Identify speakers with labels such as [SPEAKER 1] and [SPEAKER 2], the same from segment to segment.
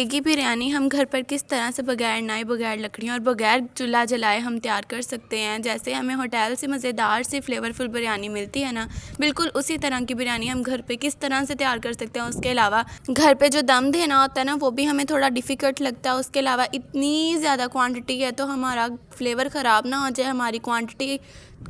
[SPEAKER 1] देगी बिरयानी हम घर पर किस तरह से बगैर नाई, बगैर लकड़ियों और बगैर चूल्हा जलाए हम तैयार कर सकते हैं। जैसे हमें होटल से मज़ेदार सी फ्लेवरफुल बिरयानी मिलती है ना, बिल्कुल उसी तरह की बिरयानी हम घर पे किस तरह से तैयार कर सकते हैं। उसके अलावा घर पे जो दम देना होता है ना, वो भी हमें थोड़ा डिफ़िकल्ट लगता है। उसके अलावा इतनी ज़्यादा क्वांटिटी है तो हमारा फ्लेवर ख़राब ना हो जाए, हमारी क्वांटिटी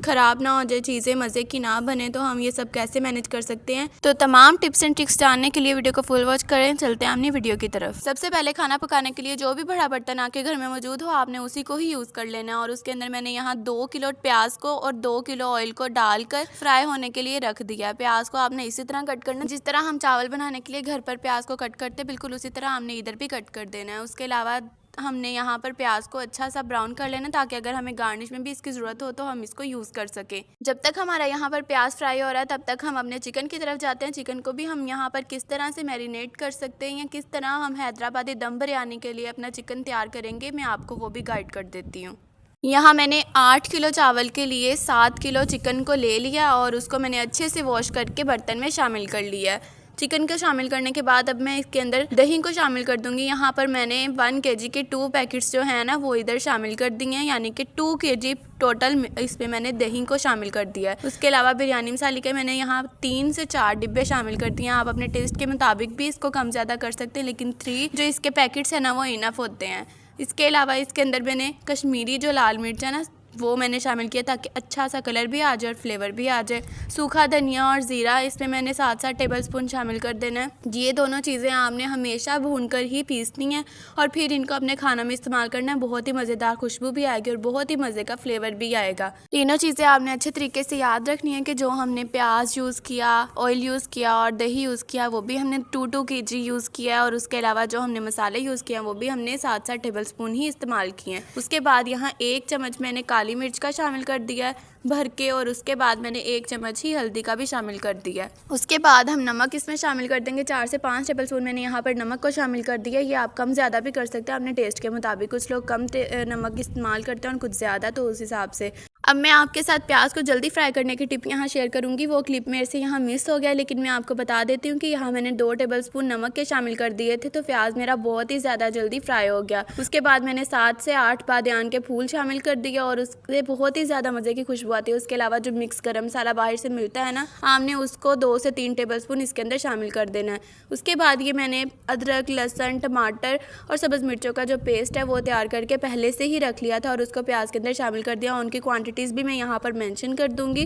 [SPEAKER 1] ख़राब ना हो जाए, चीज़ें मज़े की ना बने, तो हम ये सब कैसे मैनेज कर सकते हैं। तो तमाम टिप्स एंड ट्रिक्स जानने के लिए वीडियो को फुल वॉच करें। चलते हैं अपनी वीडियो की तरफ। सबसे पहले खाना पकाने के लिए जो भी बड़ा बर्तन आपके घर में मौजूद हो, आपने उसी को ही यूज़ कर लेना है। और उसके अंदर मैंने यहाँ 2 किलो प्याज को और 2 किलो ऑयल को डालकर फ्राई होने के लिए रख दिया। प्याज को आपने इसी तरह कट करना, जिस तरह हम चावल बनाने के लिए घर पर प्याज को कट करते, बिल्कुल उसी तरह हमने इधर भी कट कर देना है। उसके अलावा हमने यहाँ पर प्याज को अच्छा सा ब्राउन कर लेना, ताकि अगर हमें गार्निश में भी इसकी ज़रूरत हो तो हम इसको यूज़ कर सकें। जब तक हमारा यहाँ पर प्याज फ्राई हो रहा है, तब तक हम अपने चिकन की तरफ जाते हैं। चिकन को भी हम यहाँ पर किस तरह से मैरिनेट कर सकते हैं या किस तरह हम हैदराबादी दम बिरयानी के लिए अपना चिकन तैयार करेंगे, मैं आपको वो भी गाइड कर देती हूँ। यहाँ मैंने 8 किलो चावल के लिए 7 किलो चिकन को ले लिया और उसको मैंने अच्छे से वॉश करके बर्तन में शामिल कर लिया है। चिकन को शामिल करने के बाद अब मैं इसके अंदर दही को शामिल कर दूंगी। यहाँ पर मैंने 1 kg के 2 पैकेट्स जो हैं ना, वो इधर शामिल कर दिए हैं, यानी कि 2 kg टोटल इसमें मैंने दही को शामिल कर दिया है। उसके अलावा बिरयानी मसाले के मैंने यहाँ 3 से 4 डिब्बे शामिल कर दिए हैं। आप अपने टेस्ट के मुताबिक भी इसको कम ज़्यादा कर सकते हैं, लेकिन 3 जो इसके पैकेट्स हैं ना, वो इनफ होते हैं। इसके अलावा इसके अंदर मैंने कश्मीरी जो लाल मिर्च है ना, वो मैंने शामिल किया, ताकि अच्छा सा कलर भी आ जाए और फ्लेवर भी आ जाए। सूखा धनिया और ज़ीरा इसमें मैंने 7-7 टेबल स्पून शामिल कर देना है। ये दोनों चीज़ें आपने हमेशा भूनकर ही पीसनी है और फिर इनको अपने खाना में इस्तेमाल करना है। बहुत ही मज़ेदार खुशबू भी आएगी और बहुत ही मज़े का फ्लेवर भी आएगा। तीनों चीज़ें आपने अच्छे तरीके से याद रखनी है कि जो हमने प्याज यूज़ किया, ऑयल यूज़ किया और दही यूज़ किया, वो भी हमने 2-2 kg यूज़ किया है। और उसके अलावा जो हमने मसाले यूज़ किए हैं, वो भी हमने 7-7 टेबल स्पून ही इस्तेमाल किए हैं। उसके बाद यहाँ 1 चम्मच मैंने काली मिर्च का शामिल कर दिया है भर के, और उसके बाद मैंने 1 चम्मच ही हल्दी का भी शामिल कर दिया है। उसके बाद हम नमक इसमें शामिल कर देंगे। 4 से 5 टेबल स्पून मैंने यहाँ पर नमक को शामिल कर दिया। ये आप कम ज़्यादा भी कर सकते हैं अपने टेस्ट के मुताबिक। कुछ लोग कम नमक इस्तेमाल करते हैं और कुछ ज़्यादा, तो उस हिसाब से। अब मैं आपके साथ प्याज को जल्दी फ्राई करने की टिप यहाँ शेयर करूँगी। वो क्लिप मेरे से यहाँ मिस हो गया, लेकिन मैं आपको बता देती हूँ कि यहाँ मैंने 2 टेबल स्पून नमक के शामिल कर दिए थे, तो प्याज मेरा बहुत ही ज़्यादा जल्दी फ्राई हो गया। उसके बाद मैंने 7 से 8 बादियान के फूल शामिल कर दिए और उससे बहुत ही ज़्यादा मज़े की खुशबू आती है। उसके अलावा जो मिक्स गरम मसाला बाहर से मिलता है ना, आपने उसको 2 से 3 टेबल स्पून इसके अंदर शामिल कर देना है। उसके बाद ये मैंने अदरक, लहसुन, टमाटर और सब्ज़ मिर्चों का जो पेस्ट है वो तैयार करके पहले से ही रख लिया था और उसको प्याज के अंदर शामिल कर दिया। उनकी क्वांटिटीज़ भी मैं यहाँ पर मेंशन कर दूंगी।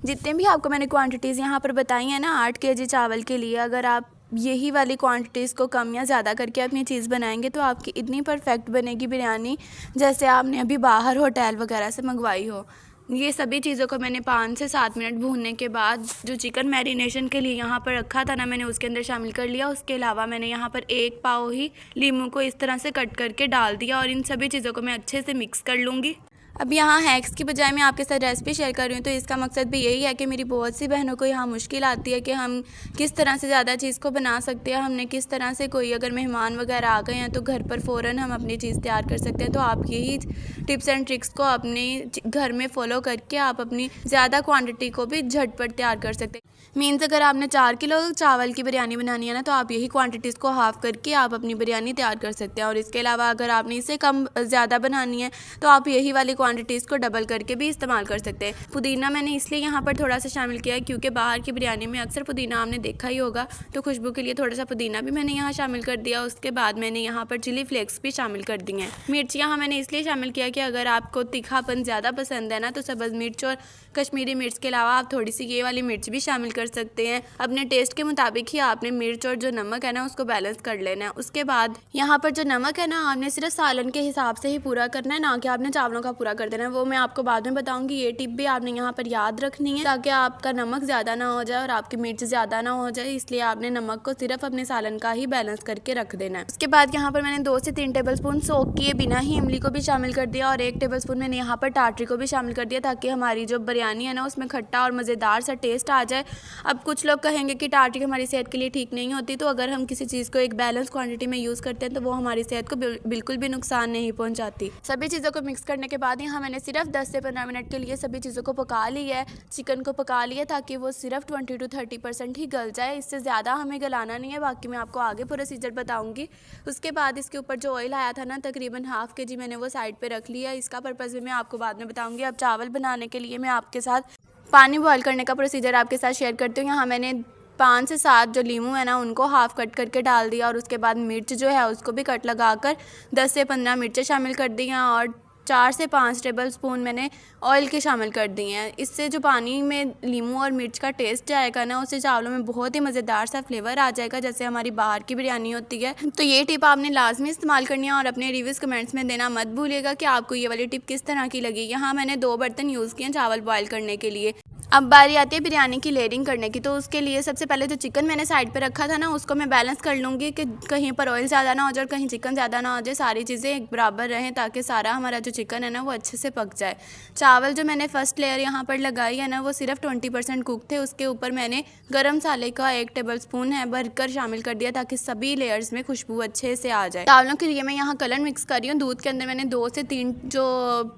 [SPEAKER 1] जितने भी आपको मैंने क्वांटिटीज़ यहाँ पर बताई हैं ना 8 kg चावल के लिए, अगर आप यही वाली क्वांटिटीज़ को कम या ज़्यादा करके अपनी चीज़ बनाएंगे तो आपकी इतनी परफेक्ट बनेगी बिरयानी, जैसे आपने अभी बाहर होटल वगैरह से मंगवाई हो। ये सभी चीज़ों को मैंने 5 से 7 मिनट भूनने के बाद जो चिकन मैरिनेशन के लिए यहाँ पर रखा था ना, मैंने उसके अंदर शामिल कर लिया। उसके अलावा मैंने यहाँ पर 1 पाव ही लीमू को इस तरह से कट करके डाल दिया और इन सभी चीज़ों को मैं अच्छे से मिक्स कर लूँगी। अब यहाँ हैक्स की बजाय मैं आपके साथ रेसिपी शेयर कर रही हूँ, तो इसका मकसद भी यही है कि मेरी बहुत सी बहनों को यहाँ मुश्किल आती है कि हम किस तरह से ज़्यादा चीज़ को बना सकते हैं। हमने किस तरह से, कोई अगर मेहमान वगैरह आ गए हैं तो घर पर फ़ौरन हम अपनी चीज़ तैयार कर सकते हैं। तो आप यही टिप्स एंड ट्रिक्स को अपने घर में फ़ॉलो करके आप अपनी ज़्यादा क्वान्टिटी को भी झटपट तैयार कर सकते हैं। मीन्स अगर आपने 4 किलो चावल की बिरयानी बनानी है ना, तो आप यही क्वांटिटीज़ को हाफ़ करके आप अपनी बिरयानी तैयार कर सकते हैं। और इसके अलावा अगर आपने इससे कम ज़्यादा बनानी है तो आप यही वाली क्वांटिटीज़ को डबल करके भी इस्तेमाल कर सकते हैं। पुदीना मैंने इसलिए यहाँ पर थोड़ा सा शामिल किया है क्योंकि बाहर की बिरयानी में अक्सर पुदीना आपने देखा ही होगा, तो खुशबू के लिए थोड़ा सा पुदीना भी मैंने यहाँ शामिल कर दिया। उसके बाद मैंने यहाँ पर चिली फ्लेक्स भी शामिल कर दिए हैं। मिर्च यहाँ मैंने इसलिए शामिल किया कि अगर आपको तीखापन ज़्यादा पसंद है ना, तो सब्ज़ मिर्च और कश्मीरी मिर्च के अलावा आप थोड़ी सी ये वाली मिर्च भी शामिल कर सकते हैं। अपने टेस्ट के मुताबिक ही आपने मिर्च और जो नमक है ना उसको बैलेंस कर लेना है। उसके बाद यहाँ पर जो नमक है ना, आपने सिर्फ सालन के हिसाब से ही पूरा करना है, ना कि आपने चावलों का पूरा कर देना है। वो मैं आपको बाद में बताऊंगी। ये टिप भी आपने यहाँ पर याद रखनी है ताकि आपका नमक ज़्यादा ना हो जाए और आपकी मिर्च ज़्यादा ना हो जाए, इसलिए आपने नमक को सिर्फ अपने सालन का ही बैलेंस करके रख देना है। उसके बाद यहाँ पर मैंने 2 से 3 टेबल स्पून सोक किए बिना ही इमली को भी शामिल कर दिया और 1 टेबल स्पून मैंने यहाँ पर टाटरी को भी शामिल कर दिया, ताकि हमारी जो बिरयानी है ना उसमें खट्टा और मज़ेदार सा टेस्ट आ जाए। अब कुछ लोग कहेंगे कि टाटरी हमारी सेहत के लिए ठीक नहीं होती, तो अगर हम किसी चीज़ को एक बैलेंस क्वांटिटी में यूज़ करते हैं तो वो हमारी सेहत को बिल्कुल भी नुकसान नहीं पहुंचाती। सभी चीज़ों को मिक्स करने के बाद यहाँ मैंने सिर्फ 10 से 15 मिनट के लिए सभी चीज़ों को पका लिया है, चिकन को पका लिया ताकि वो सिर्फ 20 to 30% ही गल जाए, इससे ज़्यादा हमें गलाना नहीं है। बाकी मैं आपको आगे प्रोसीजर बताऊँगी। उसके बाद इसके ऊपर जो ऑयल आया था ना, तकरीबन ½ kg मैंने वो साइड पर रख लिया। इसका पर्पज़ भी मैं आपको बाद में बताऊँगी। अब चावल बनाने के लिए मैं आपके साथ पानी बॉयल करने का प्रोसीजर आपके साथ शेयर करती हूँ। यहाँ मैंने 5 से 7 जो लीमू है ना, उनको हाफ़ कट करके डाल दिया और उसके बाद मिर्च जो है उसको भी कट लगाकर 10 से 15 मिर्चें शामिल कर दी हैं और 4 से 5 टेबल स्पून मैंने ऑयल के शामिल कर दिए हैं। इससे जो पानी में लीमू और मिर्च का टेस्ट जाएगा ना, उससे चावलों में बहुत ही मज़ेदार सा फ्लेवर आ जाएगा, जैसे हमारी बाहर की बिरयानी होती है। तो ये टिप आपने लाजमी इस्तेमाल करनी है और अपने रिव्यूज़ कमेंट्स में देना मत भूलिएगा कि आपको ये वाली टिप किस तरह की लगी। यहाँ मैंने 2 बर्तन यूज़ किए चावल बॉयल करने के लिए। अब बारी आती है बिरयानी की लेयरिंग करने की। तो उसके लिए सबसे पहले जो चिकन मैंने साइड पे रखा था ना, उसको मैं बैलेंस कर लूँगी कि कहीं पर ऑयल ज़्यादा ना हो जाए और कहीं चिकन ज़्यादा ना हो जाए, सारी चीज़ें एक बराबर रहें ताकि सारा हमारा जो चिकन है ना वो अच्छे से पक जाए। चावल जो मैंने फ़र्स्ट लेयर यहाँ पर लगाई है ना, वो सिर्फ 20% कुक थे। उसके ऊपर मैंने गरम मसाले का 1 टेबल स्पून है भरकर शामिल कर दिया ताकि सभी लेयर्स में खुशबू अच्छे से आ जाए। चावलों के लिए मैं यहाँ कलर मिक्स कर रही हूँ। दूध के अंदर मैंने 2 से 3 जो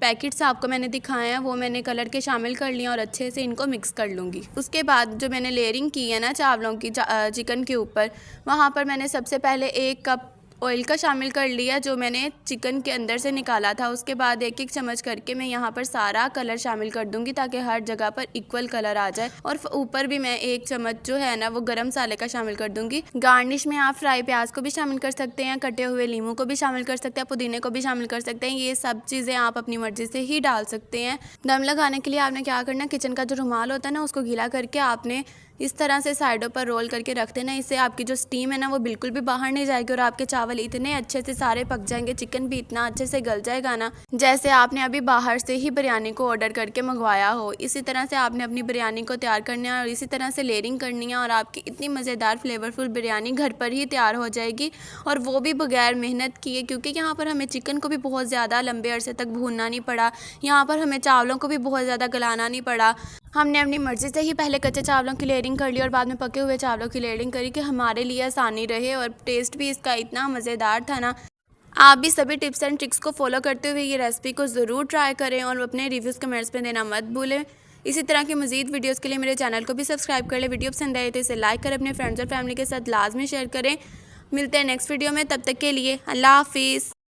[SPEAKER 1] पैकेट्स आपको मैंने दिखाए हैं वो मैंने कलर के शामिल कर लिए और अच्छे से इनको मिक्स कर लूँगी। उसके बाद जो मैंने लेयरिंग की है ना चावलों की चिकन के ऊपर, वहाँ पर मैंने सबसे पहले 1 कप ऑयल का शामिल कर लिया जो मैंने चिकन के अंदर से निकाला था। उसके बाद 1-1 चम्मच करके मैं यहाँ पर सारा कलर शामिल कर दूंगी ताकि हर जगह पर इक्वल कलर आ जाए। और ऊपर भी मैं 1 चम्मच जो है ना वो गरम मसाले का शामिल कर दूंगी। गार्निश में आप फ्राई प्याज को भी शामिल कर सकते हैं, कटे हुए लीमू को भी शामिल कर सकते हैं, पुदीने को भी शामिल कर सकते हैं। ये सब चीज़ें आप अपनी मर्जी से ही डाल सकते हैं। दम लगाने के लिए आपने क्या करना, किचन का जो रुमाल होता है ना उसको गीला करके आपने इस तरह से साइडों पर रोल करके रख देना। इससे आपकी जो स्टीम है ना वो बिल्कुल भी बाहर नहीं जाएगी और आपके चावल इतने अच्छे से सारे पक जाएंगे, चिकन भी इतना अच्छे से गल जाएगा ना जैसे आपने अभी बाहर से ही बिरयानी को ऑर्डर करके मंगवाया हो। इसी तरह से आपने अपनी बिरयानी को तैयार करना है और इसी तरह से लेयरिंग करनी है और आपकी इतनी मज़ेदार फ्लेवरफुल बिरयानी घर पर ही तैयार हो जाएगी और वो भी बगैर मेहनत किए, क्योंकि यहाँ पर हमें चिकन को भी बहुत ज़्यादा लंबे अरसे तक भूनना नहीं पड़ा, यहाँ पर हमें चावलों को भी बहुत ज़्यादा गलाना नहीं पड़ा। हमने अपनी मर्ज़ी से ही पहले कच्चे चावलों की लेयरिंग कर ली और बाद में पके हुए चावलों की लेयरिंग करी कि हमारे लिए आसानी रहे और टेस्ट भी इसका इतना मज़ेदार था ना। आप भी सभी टिप्स एंड ट्रिक्स को फॉलो करते हुए ये रेसिपी को ज़रूर ट्राई करें और अपने रिव्यूज़ कमेंट्स में देना मत भूलें। इसी तरह की मज़ीद वीडियोस के लिए मेरे चैनल को भी सब्सक्राइब कर लें। वीडियो पसंद आए तो इसे लाइक करें, अपने फ्रेंड्स और फैमिली के साथ लाजमी शेयर करें। मिलते हैं नेक्स्ट वीडियो में, तब तक के लिए अल्लाह हाफिज़।